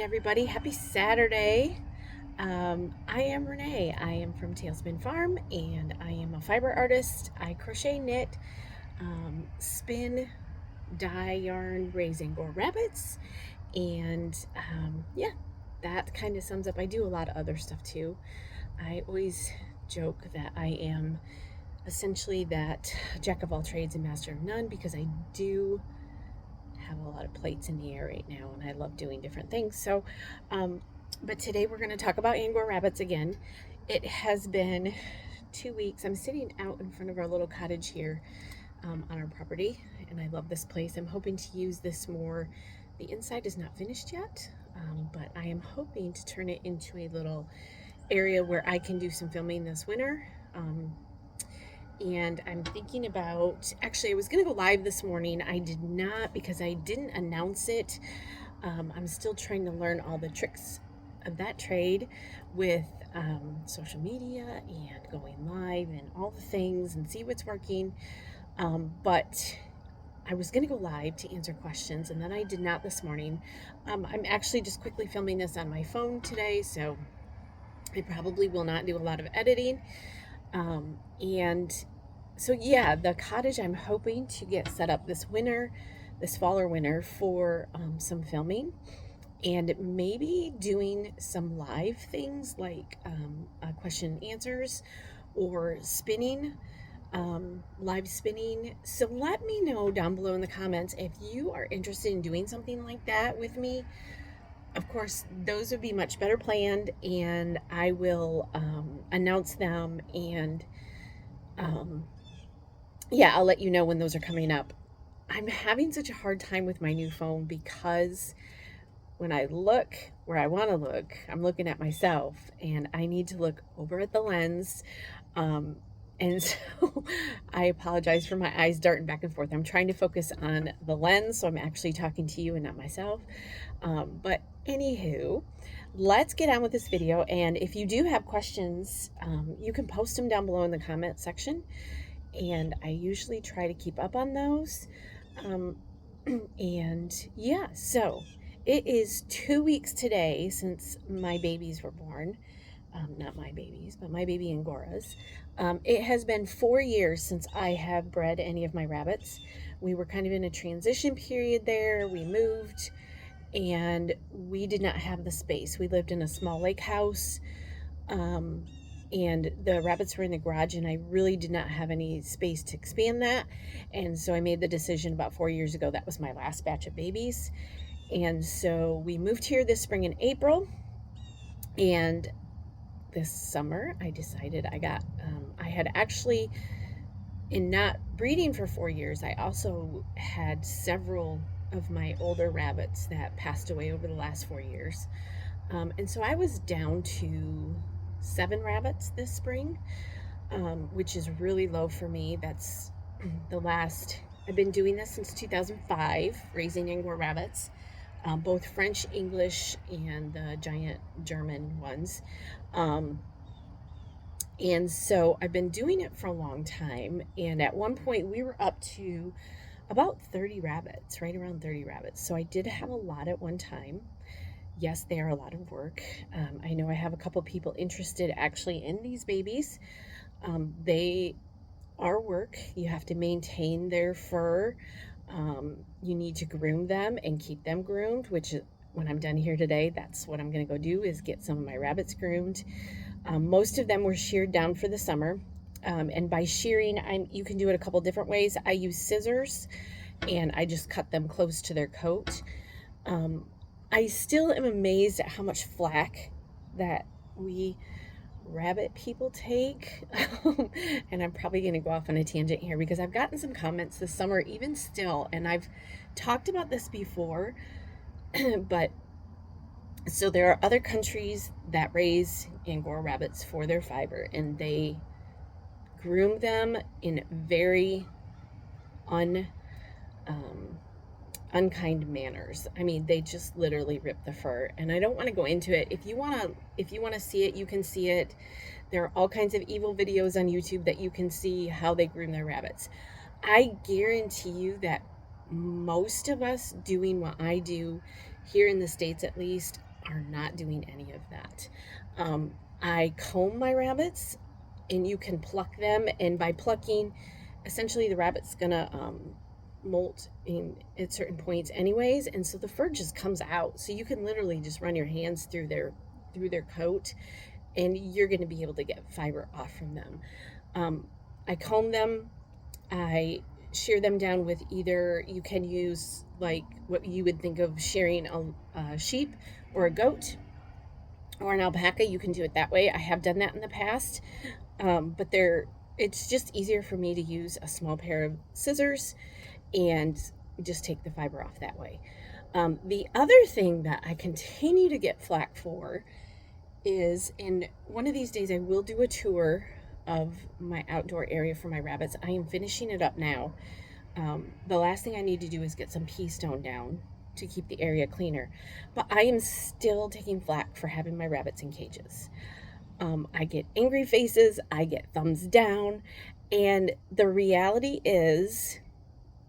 everybody. Happy Saturday. I am Renee. I am from Tailspin Farm and I am a fiber artist. I crochet, knit, spin, dye yarn, raise Angora rabbits. And yeah, that kind of sums up. I do a lot of other stuff too. I always joke that I am essentially that jack of all trades and master of none because I do have a lot of plates in the air right now and I love doing different things. Um, but today we're going to talk about Angora rabbits again. It has been 2 weeks. I'm sitting out in front of our little cottage here on our property, and I love this place. I'm hoping to use this more. The inside is not finished yet, but I am hoping to turn it into a little area where I can do some filming this winter. And I'm thinking about actually, I was going to go live this morning. I did not because I didn't announce it. I'm still trying to learn all the tricks of that trade with social media and going live and all the things and see what's working. But I was going to go live to answer questions, and then I did not this morning. I'm actually just quickly filming this on my phone today, so I probably will not do a lot of editing. And so, yeah, the cottage I'm hoping to get set up this winter, this fall or winter, for some filming and maybe doing some live things like question and answers or spinning, live spinning. So, let me know down below in the comments if you are interested in doing something like that with me. Of course, those would be much better planned, and I will announce them. And um, yeah, I'll let you know when those are coming up. I'm having such a hard time with my new phone because when I look where I want to look, I'm looking at myself and I need to look over at the lens. Um, and so I apologize for my eyes darting back and forth. I'm trying to focus on the lens, so I'm actually talking to you and not myself. But anywho, let's get on with this video. And if you do have questions, you can post them down below in the comment section. And I usually try to keep up on those. Um, and yeah, so it is 2 weeks today since my babies were born. Not my babies, but my baby Angoras. It has been 4 years since I have bred any of my rabbits. We were kind of in a transition period there. We moved and we did not have the space. We lived in a small lake house. And the rabbits were in the garage, and I really did not have any space to expand that. And so I made the decision about 4 years ago. That was my last batch of babies. And so we moved here this spring in April. And this summer, I decided I had actually, in not breeding for 4 years, I also had several of my older rabbits that passed away over the last 4 years. And so I was down to 7 rabbits this spring, which is really low for me. That's I've been doing this since 2005, raising Angora rabbits, both French, English, and the giant German ones. And so I've been doing it for a long time. And at one point, we were up to about 30 rabbits, right around 30 rabbits. So I did have a lot at one time. Yes, they are a lot of work. I know I have a couple people interested actually in these babies. They are work. You have to maintain their fur. You need to groom them and keep them groomed, which when I'm done here today, that's what I'm going to go do, is get some of my rabbits groomed. Most of them were sheared down for the summer. And by shearing, you can do it a couple different ways. I use scissors and I just cut them close to their coat. I still am amazed at how much flack that we rabbit people take. And I'm probably going to go off on a tangent here because I've gotten some comments this summer, even still, and I've talked about this before. But so there are other countries that raise Angora rabbits for their fiber, and they groom them in very unkind manners. I mean, they just literally rip the fur, and I don't want to go into it. If you want to see it, you can see it. There are all kinds of evil videos on YouTube that you can see how they groom their rabbits. I guarantee you that most of us doing what I do here in the States, at least, are not doing any of that. I comb my rabbits, and you can pluck them, and by plucking, essentially the rabbit's gonna molt at certain points anyways, and so the fur just comes out. So you can literally just run your hands through their coat, and you're going to be able to get fiber off from them. I comb them. I shear them down with either, you can use like what you would think of shearing a sheep or a goat or an alpaca. You can do it that way. I have done that in the past, but it's just easier for me to use a small pair of scissors and just take the fiber off that way. The other thing that I continue to get flack for is, and one of these days I will do a tour of my outdoor area for my rabbits. I am finishing it up now. The last thing I need to do is get some pea stone down to keep the area cleaner. But I am still taking flack for having my rabbits in cages. I get angry faces, I get thumbs down, and the reality is,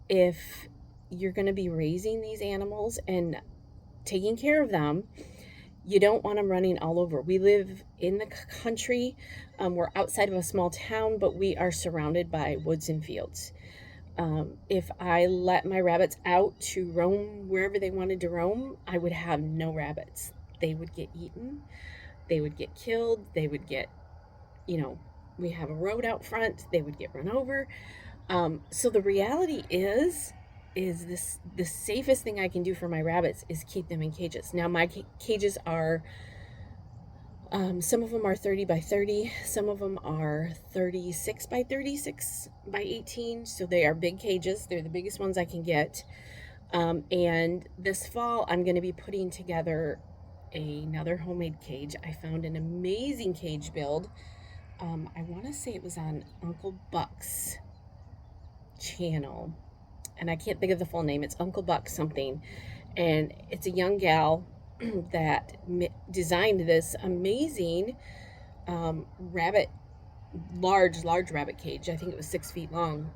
if you're going to be raising these animals and taking care of them, you don't want them running all over. We live in the country. We're outside of a small town, but we are surrounded by woods and fields. If I let my rabbits out to roam wherever they wanted to roam, I would have no rabbits. They would get eaten. They would get killed. They would get, we have a road out front. They would get run over. So the reality is this, the safest thing I can do for my rabbits is keep them in cages. Now my cages are, some of them are 30 by 30, some of them are 36 by 36 by 18. So they are big cages. They're the biggest ones I can get. And this fall I'm going to be putting together another homemade cage. I found an amazing cage build. I want to say it was on Uncle Buck's channel, and I can't think of the full name. It's Uncle Buck something, and it's a young gal that designed this amazing large rabbit cage. I think it was 6 feet long,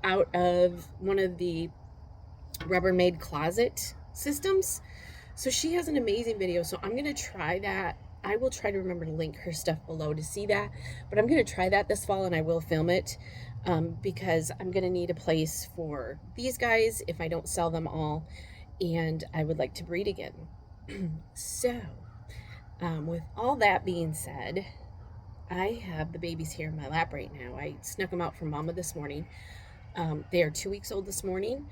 out of one of the Rubbermaid closet systems. So she has an amazing video. So I'm going to try that. I will try to remember to link her stuff below to see that, but I'm going to try that this fall, and I will film it. Because I'm going to need a place for these guys if I don't sell them all, and I would like to breed again. So, with all that being said, I have the babies here in my lap right now. I snuck them out from Mama this morning. They are 2 weeks old this morning.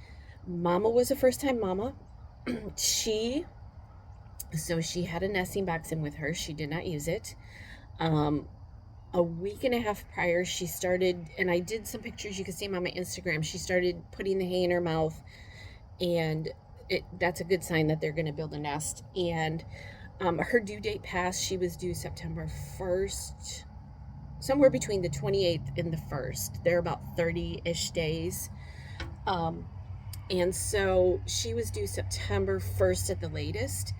Mama was a first-time mama. She had a nesting box in with her. She did not use it. A week and a half prior, she started, and I did some pictures, you can see them on my Instagram, she started putting the hay in her mouth, and that's a good sign that they're going to build a nest. And her due date passed. She was due September 1st, somewhere between the 28th and the 1st. They're about 30-ish days. And so she was due September 1st at the latest.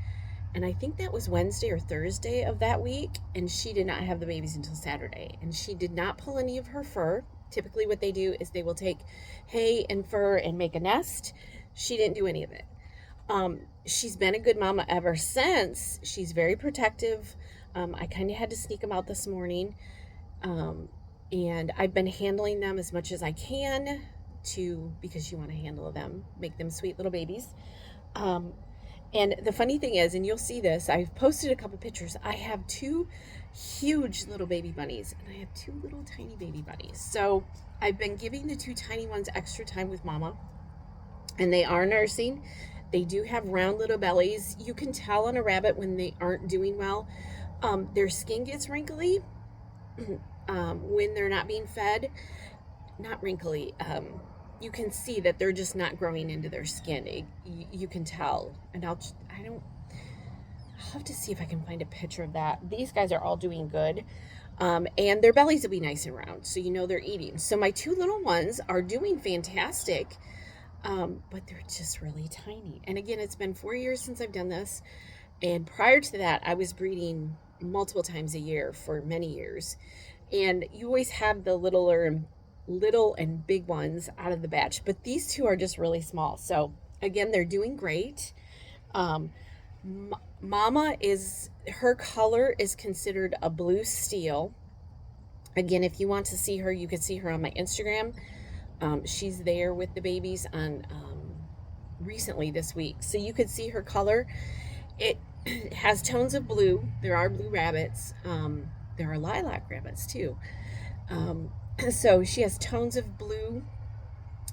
And I think that was Wednesday or Thursday of that week. And she did not have the babies until Saturday. And she did not pull any of her fur. Typically what they do is they will take hay and fur and make a nest. She didn't do any of it. She's been a good mama ever since. She's very protective. I kind of had to sneak them out this morning. And I've been handling them as much as I can because you want to handle them, make them sweet little babies. And the funny thing is, and you'll see this, I've posted a couple pictures. I have 2 huge little baby bunnies, and I have 2 little tiny baby bunnies. So I've been giving the 2 tiny ones extra time with Mama, and they are nursing. They do have round little bellies. You can tell on a rabbit when they aren't doing well. Their skin gets wrinkly when they're not being fed. Not wrinkly. You can see that they're just not growing into their skin. You can tell. And I'll have to see if I can find a picture of that. These guys are all doing good. And their bellies will be nice and round, so they're eating. So my 2 little ones are doing fantastic, but they're just really tiny. And again, it's been 4 years since I've done this. And prior to that, I was breeding multiple times a year for many years. And you always have the little and big ones out of the batch, but these 2 are just really small. So again, they're doing great. Mama her color is considered a blue steel. Again, if you want to see her, you can see her on my Instagram. She's there with the babies on recently this week. So you could see her color. It has tones of blue. There are blue rabbits. There are lilac rabbits too. Um, so she has tones of blue,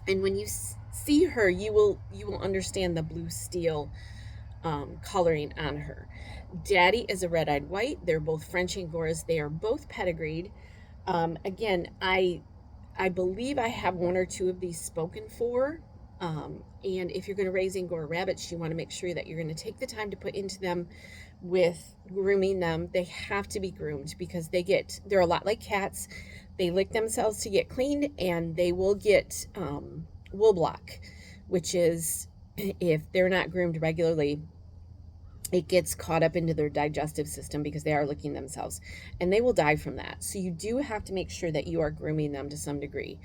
and when you see her, you will understand the blue steel coloring on her. Daddy is a red-eyed white. They're both French Angoras. They are both pedigreed. Again, I believe I have one or two of these spoken for. And if you're going to raise Angora rabbits, you want to make sure that you're going to take the time to put into them with grooming them. They have to be groomed because they're a lot like cats. They lick themselves to get cleaned, and they will get wool block, which is, if they're not groomed regularly, it gets caught up into their digestive system because they are licking themselves, and they will die from that. So you do have to make sure that you are grooming them to some degree.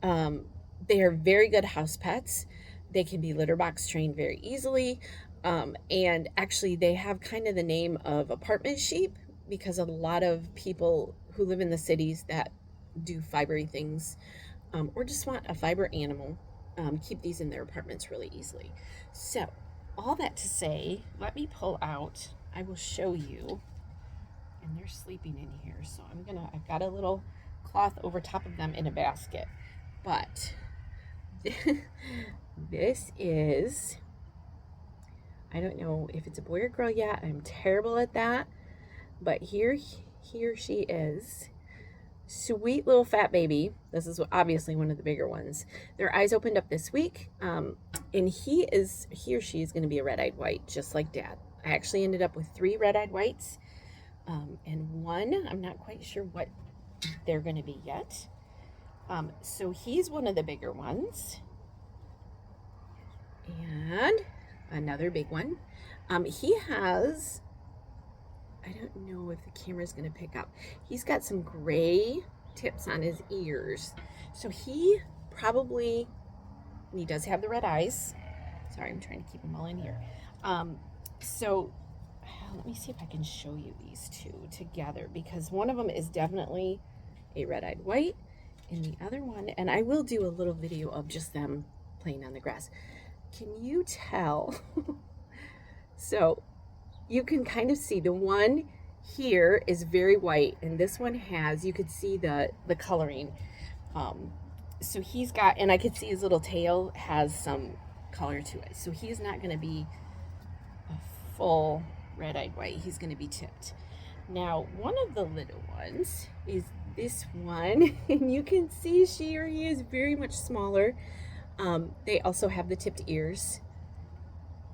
They are very good house pets. They can be litter box trained very easily. And actually, they have kind of the name of apartment sheep because a lot of people who live in the cities that do fibery things, or just want a fiber animal, keep these in their apartments really easily. So, all that to say, let me pull out. I will show you. And they're sleeping in here, so I've got a little cloth over top of them in a basket. But this is, I don't know if it's a boy or girl yet. I'm terrible at that. But here she is. Sweet little fat baby. This is obviously one of the bigger ones. Their eyes opened up this week. And he or she is going to be a red-eyed white, just like Dad. I actually ended up with 3 red-eyed whites. And one, I'm not quite sure what they're going to be yet. So he's one of the bigger ones. And another big one. He has, I don't know if the camera's going to pick up. He's got some gray tips on his ears. So he does have the red eyes. Sorry, I'm trying to keep them all in here. So let me see if I can show you these two together, because one of them is definitely a red-eyed white, and the other one, and I will do a little video of just them playing on the grass. Can you tell? So you can kind of see the one here is very white, and this one has, you could see the coloring. So he's got, and I could see his little tail has some color to it. So he's not going to be a full red-eyed white. He's going to be tipped. Now, one of the little ones is this one, and you can see she or he is very much smaller. They also have the tipped ears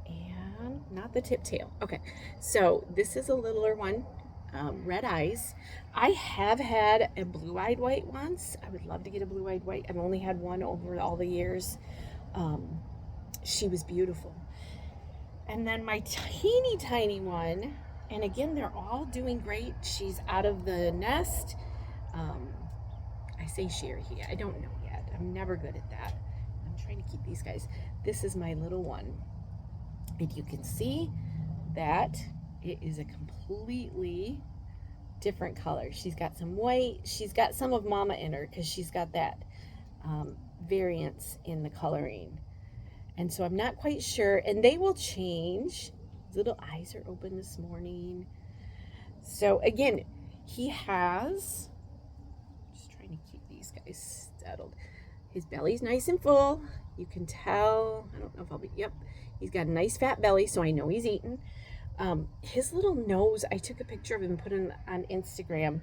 and not the tipped tail. Okay, so this is a littler one, red eyes. I have had a blue-eyed white once. I would love to get a blue-eyed white. I've only had one over all the years. She was beautiful. And then my teeny tiny one, and again, they're all doing great. She's out of the nest. I say she or he, I don't know yet. I'm never good at that. I'm trying to keep these guys. This is my little one. And you can see that it is a completely different color. She's got some white. She's got some of Mama in her because she's got that variance in the coloring. And so I'm not quite sure. And they will change. His little eyes are open this morning. So again, he has, just trying to keep these guys settled. His belly's nice and full. You can tell. I don't know if I'll be, yep. He's got a nice fat belly, so I know he's eating. His little nose, I took a picture of him and put him on Instagram,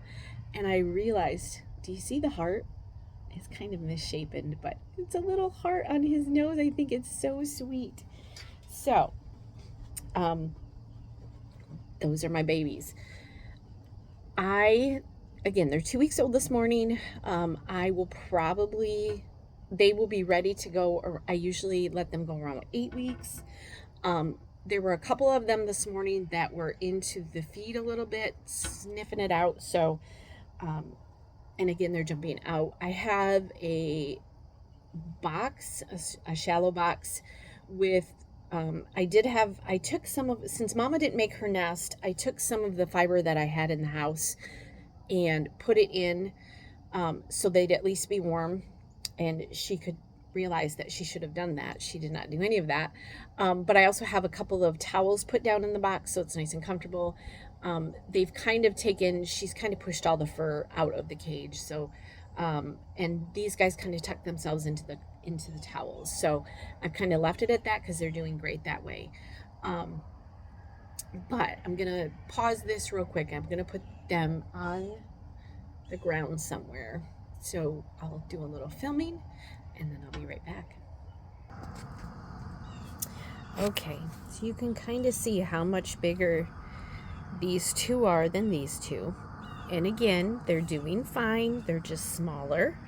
and I realized, do you see the heart? It's kind of misshapen, but it's a little heart on his nose. I think it's so sweet. So, those are my babies. Again, they're 2 weeks old this morning. They will be ready to go, or I usually let them go around 8 weeks. There were a couple of them this morning that were into the feed a little bit, sniffing it out. So, and again, they're jumping out. I have a box, a shallow box with I took some of, since Mama didn't make her nest, I took some of the fiber that I had in the house and put it in, so they'd at least be warm, and she could realize that she should have done that. She did not do any of that. But I also have a couple of towels put down in the box so it's nice and comfortable. They've kind of taken, she's kind of pushed all the fur out of the cage. So, and these guys kind of tuck themselves into the towels. So I've kind of left it at that because they're doing great that way. But I'm going to pause this real quick. I'm going to put them on the ground somewhere. So I'll do a little filming and then I'll be right back. Okay, so you can kind of see how much bigger these two are than these two. And again, they're doing fine. They're just smaller.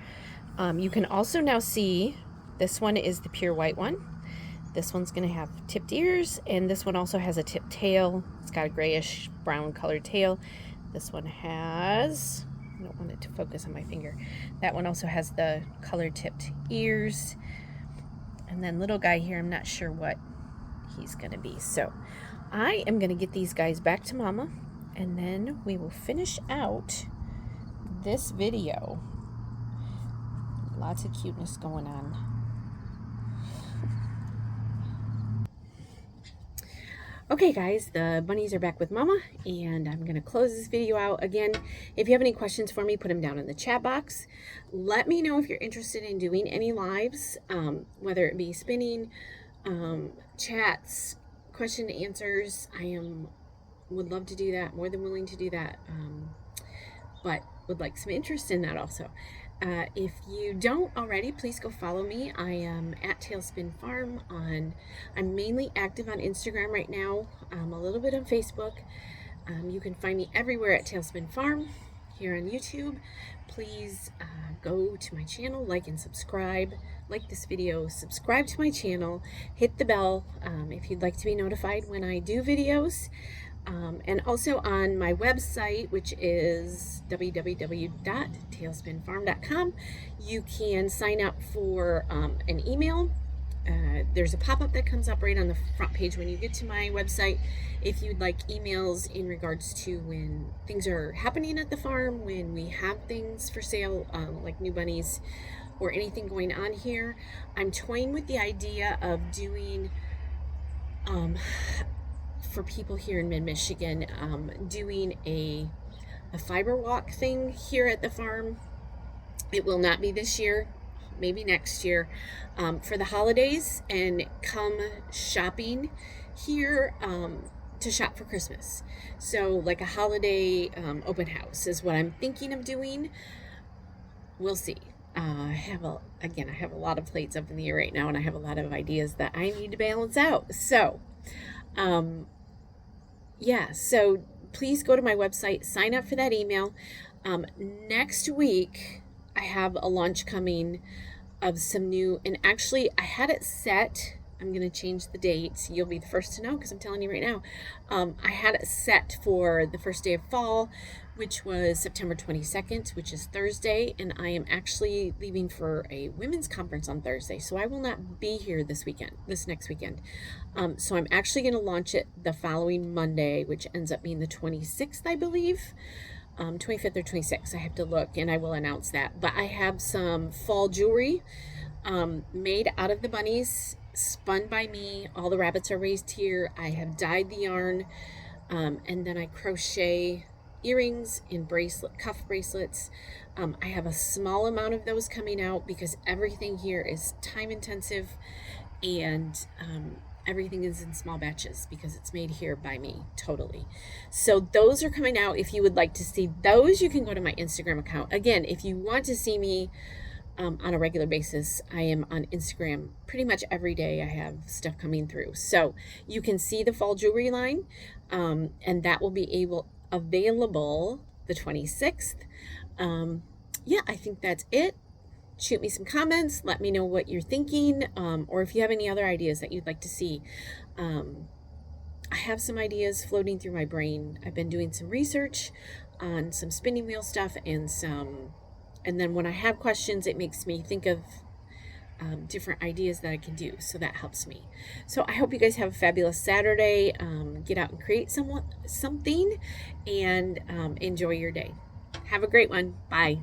You can also now see this one is the pure white one. This one's going to have tipped ears, and this one also has a tipped tail. It's got a grayish brown colored tail. This one has, I don't want it to focus on my finger. That one also has the colored tipped ears. And then little guy here, I'm not sure what he's going to be. So I am going to get these guys back to Mama, and then we will finish out this video. Lots of cuteness going on. Okay guys, the bunnies are back with Mama, and I'm going to close this video out. Again, if you have any questions for me, put them down in the chat box. Let me know if you're interested in doing any lives, whether it be spinning, chats, question and answers. Would love to do that, more than willing to do that, but would like some interest in that also. If you don't already, please go follow me. I am at Tailspin Farm I'm mainly active on Instagram right now, a little bit on Facebook. You can find me everywhere at Tailspin Farm. Here on YouTube, please go to my channel, like and subscribe. Like this video, subscribe to my channel, hit the bell if you'd like to be notified when I do videos. And also on my website, which is www.tailspinfarm.com, you can sign up for an email. There's a pop-up that comes up right on the front page when you get to my website if you'd like emails in regards to when things are happening at the farm, when we have things for sale, like new bunnies or anything going on here. I'm toying with the idea of doing for people here in mid-Michigan, doing a fiber walk thing here at the farm. It will not be this year, maybe next year, for the holidays, and come shopping here to shop for Christmas. So like a holiday open house is what I'm thinking of doing. We'll see. I have a lot of plates up in the air right now, and I have a lot of ideas that I need to balance out. So yeah, so please go to my website, sign up for that email. Next week, I have a launch coming of some new, and actually I had it set, I'm going to change the date. You'll be the first to know because I'm telling you right now. I had it set for the first day of fall, which was September 22nd, which is Thursday, and I am actually leaving for a women's conference on Thursday, so I will not be here this next weekend. So I'm actually going to launch it the following Monday, which ends up being the 26th, I believe. 25th or 26th, I have to look, and I will announce that. But I have some fall jewelry made out of the bunnies, spun by me. All the rabbits are raised here. I have dyed the yarn, and then I crochet earrings and cuff bracelets. I have a small amount of those coming out because everything here is time intensive, and everything is in small batches because it's made here by me totally. So those are coming out. If you would like to see those, you can go to my Instagram account. Again, if you want to see me on a regular basis, I am on Instagram pretty much every day. I have stuff coming through, so you can see the fall jewelry line, and that will be available the 26th. Yeah, I think that's it. Shoot me some comments, let me know what you're thinking, or if you have any other ideas that you'd like to see. I have some ideas floating through my brain. I've been doing some research on some spinning wheel stuff, and then when I have questions, it makes me think of different ideas that I can do. So that helps me. So I hope you guys have a fabulous Saturday. Get out and create something and enjoy your day. Have a great one. Bye.